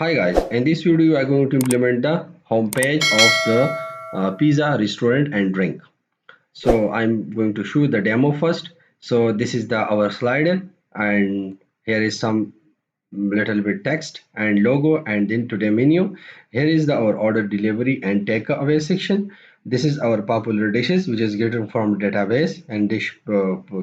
Hi guys, in this video we are going to implement the homepage of the pizza restaurant and drink. So I'm going to show the demo first. So this is the our slider, and here is some little bit text and logo, and then today menu. Here is the our order delivery and takeaway section. This is our popular dishes which is getting from database and dish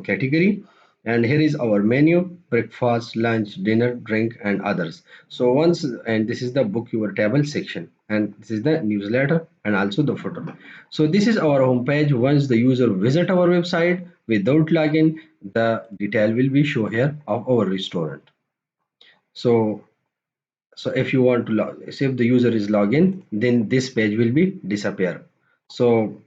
category, and here is our menu: breakfast, lunch, dinner, drink, and others. So once, and this is the book your table section, and this is the newsletter and also the footer. So this is our homepage. Once the user visit our website without login, the detail will be show here of our restaurant. So so if you want to log, so if the user is login, then this page will be disappear. So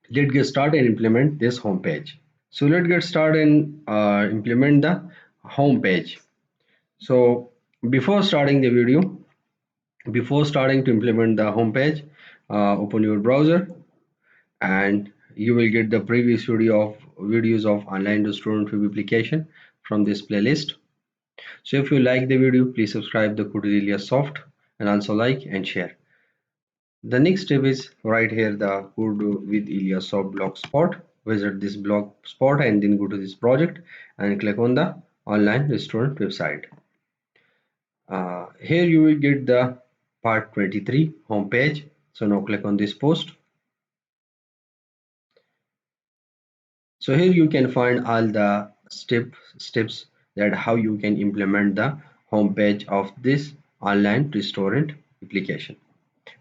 let's get started and implement this home page. So let's get started and implement the home page. So before starting the video, before starting to implement the home page, open your browser and you will get the previous videos of online restaurant web application from this playlist. So if you like the video, please subscribe the code Ilyasoft and also like and share. The next step is right here the code with Ilyasoft blogspot. Visit this blogspot and then go to this project and click on the online restaurant website. Here you will get the part 23 homepage. So now click on this post. So here you can find all the steps that how you can implement the homepage of this online restaurant application,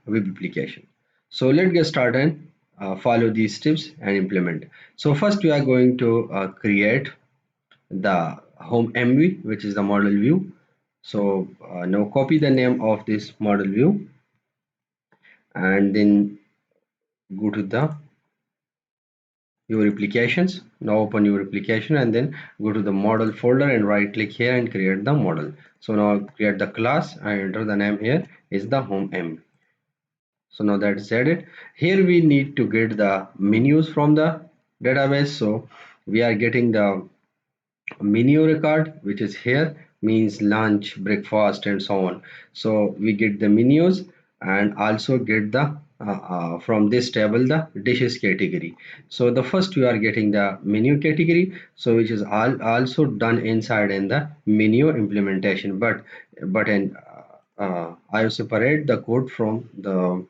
web application. So let's get started and follow these steps and implement. So first we are going to create the home MV, which is the model view. So now copy the name of this model view and go to the your applications. Now open your application and then go to the model folder and right click here and create the model. So now create the class and enter the name. Here is the home MV. So now that is added. Here we need to get the menus from the database. So we are getting the menu record, which is here, means lunch, breakfast, and so on. So we get the menus and also get the from this table the dishes category. So the first we are getting the menu category, so which is also done inside in the menu implementation, but in I will separate the code from the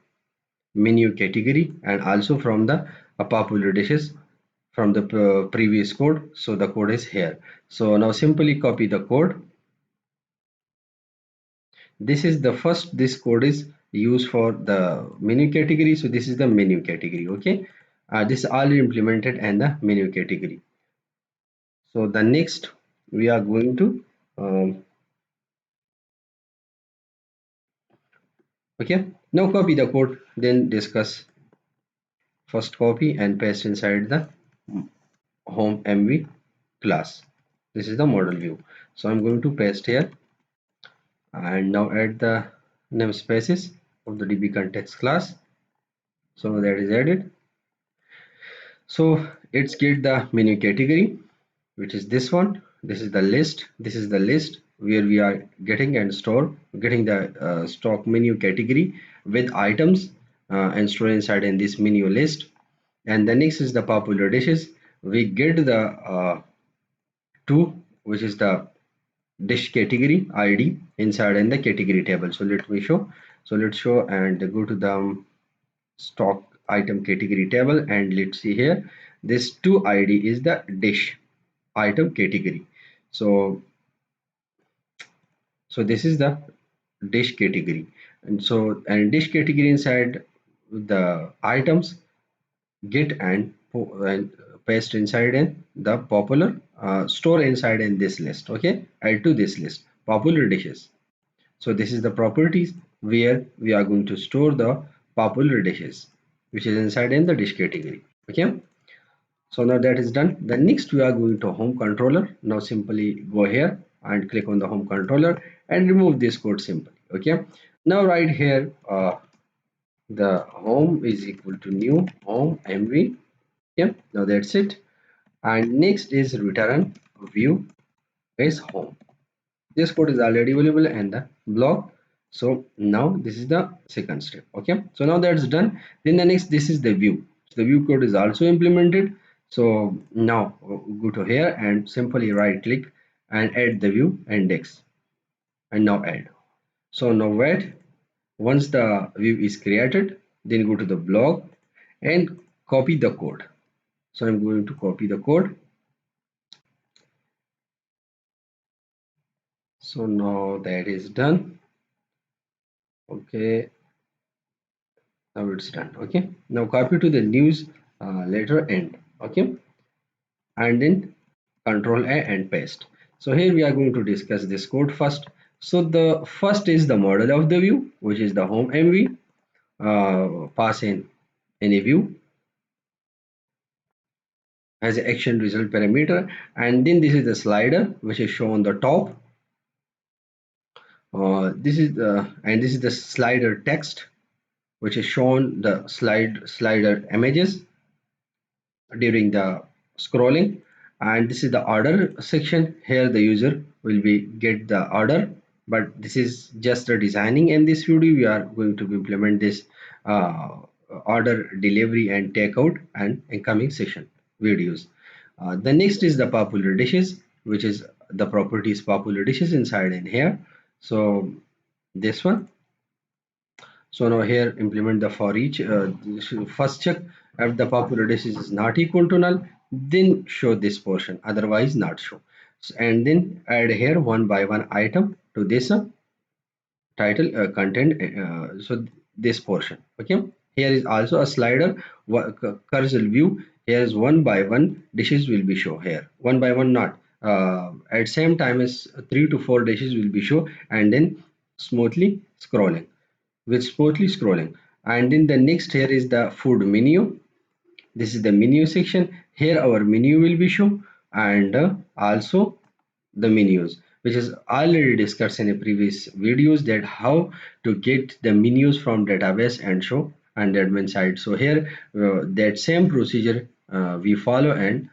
menu category and also from the popular dishes from the previous code. So the code is here. So now simply copy the code. This is the first, this code is used for the menu category. So this is the menu category. Okay, this is already implemented in the menu category. So the next we are going to okay, now copy the code, then discuss. First copy and paste inside the home MV class. This is the model view. So I'm going to paste here and now add the namespaces of the DB context class. So that is added. So it's get the menu category, which is this one. This is the list. This is the list where we are getting and getting the stock menu category with items and store inside in this menu list. And the next is the popular dishes. We get the two, which is the dish category ID inside in the category table. So let me show. So let's show and go to the stock item category table and let's see here. This 2 ID is the dish item category. So this is the dish category, and dish category inside the items get and paste inside in the popular store inside in this list. Okay, add to this list popular dishes. So this is the properties where we are going to store the popular dishes, which is inside in the dish category. Okay, so now that is done. The next we are going to home controller. Now simply go here and click on the home controller and remove this code simply. Okay, now right here the home is equal to new home MV. Yeah, now that's it. And next is return view is home. This code is already available in the blog. So now this is the second step. Okay, so now that's done. Then the next, this is the view. So the view code is also implemented. So now go to here and simply right click and add the view index, and now add. So now wait, once the view is created, then go to the blog and copy the code. So I'm going to copy the code. So now that is done. Okay, now it's done. Okay, now copy to the news letter end. Okay, and then control A and paste. So here we are going to discuss this code first. So the first is the model of the view, which is the home MV. Pass in any view as an action result parameter, and then this is the slider which is shown on the top. This is the slider text which is shown the slider images during the scrolling, and this is the order section. Here the user will be get the order, but this is just the designing. In this video we are going to implement this uh, order delivery and takeout and incoming session videos. The next is the popular dishes, which is the properties popular dishes inside in here. So this one. So now here implement the for each. First check if the popular dish is not equal to null, then show this portion, otherwise not show. And then add here one by one item to this title content. So this portion. Okay. Here is also a slider cursor view. Here is one by one dishes will be show here. One by one not. At same time as 3 to 4 dishes will be show, and then smoothly scrolling with smoothly scrolling. And then the next here is the food menu. This is the menu section. Here our menu will be shown, and also the menus, which is already discussed in a previous videos, that how to get the menus from database and show and admin side. So here that same procedure we follow and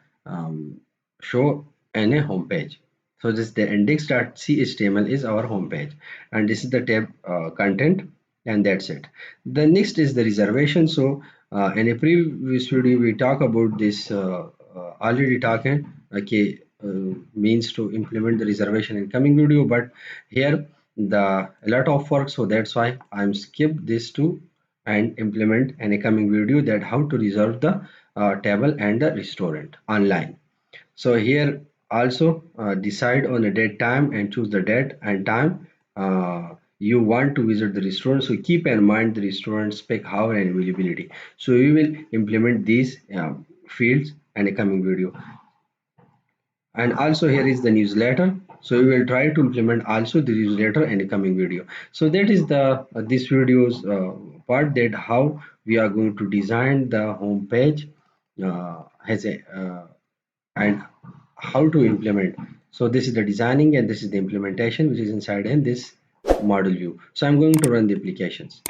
show in a home page. So this the index.html is our home page, and this is the tab content, and that's it. The next is the reservation. So in a previous video we talk about this already talking. Okay, means to implement the reservation in coming video, but here the a lot of work, so that's why I'm skip this too and implement in a coming video that how to reserve the table and the restaurant online. So here also decide on a date time and choose the date and time you want to visit the restaurant. So keep in mind the restaurant spec, hour and availability. So we will implement these fields in a coming video. And also here is the newsletter. So we will try to implement also the newsletter in a coming video. So that is the this video's part, that how we are going to design the home page has a and how to implement. So this is the designing and this is the implementation which is inside in this model view. So I'm going to run the applications.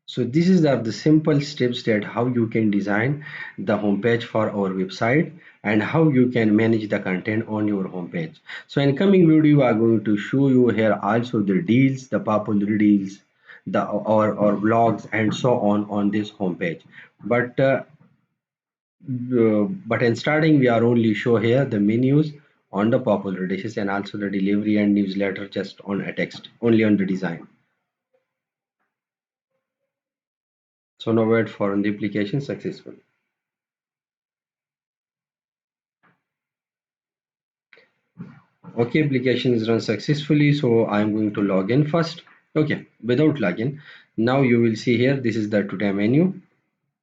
So this is the simple steps that how you can design the homepage for our website and how you can manage the content on your homepage. So in coming video, I am going to show you here also the deals, the popular deals, the or blogs and so on this homepage. But in starting, we are only show here the menus on the popular dishes and also the delivery and newsletter just on a text, only on the design. So now wait for the application successful. Okay, application is run successfully, so I'm going to log in first. Okay, without login, now you will see here this is the today menu.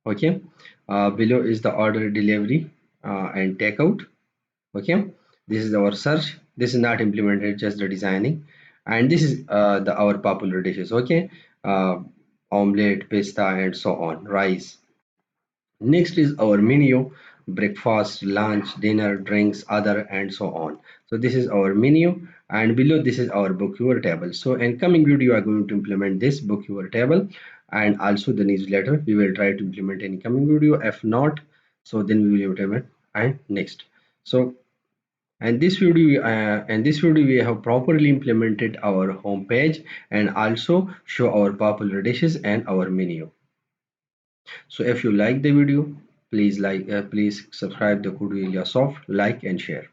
Okay, below is the order delivery and takeout. Okay, this is our search. This is not implemented, just the designing, and this is the our popular dishes. Okay, uh, omelette, pasta, and so on, rice. Next is our menu: breakfast, lunch, dinner, drinks, other, and so on. So this is our menu, and below this is our book your table. So in coming video, we are going to implement this book your table and also the newsletter. We will try to implement in coming video. If not, So then we will implement and next. So and this video we have properly implemented our home page and also show our popular dishes and our menu. So if you like the video, please subscribe the Ilyasoft, like and share.